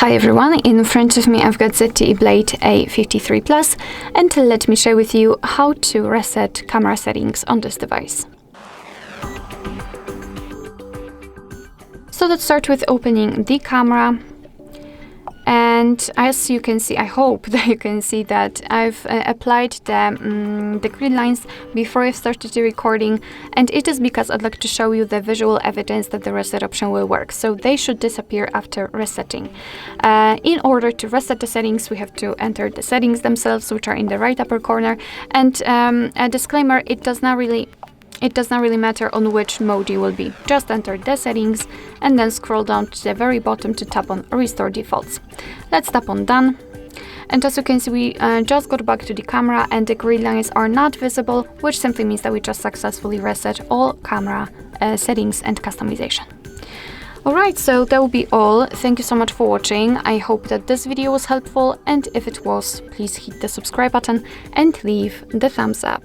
Hi everyone, in front of me I've got ZTE Blade A53 Plus, and let me share with you how to reset camera settings on this device. So let's start with opening the camera. And as you can see, I hope that you can see that I've applied the grid lines before I started the recording, and it is because I'd like to show you the visual evidence that the reset option will work. So they should disappear after resetting. In order to reset the settings, we have to enter the settings themselves, which are in the right upper corner. And a disclaimer, it does not really matter on which mode you will be. Just enter the settings and then scroll down to the very bottom to tap on Restore Defaults. Let's tap on Done. And as you can see, we just got back to the camera and the grid lines are not visible, which simply means that we just successfully reset all camera settings and customization. Alright, so that will be all. Thank you so much for watching. I hope that this video was helpful, and if it was, please hit the subscribe button and leave the thumbs up.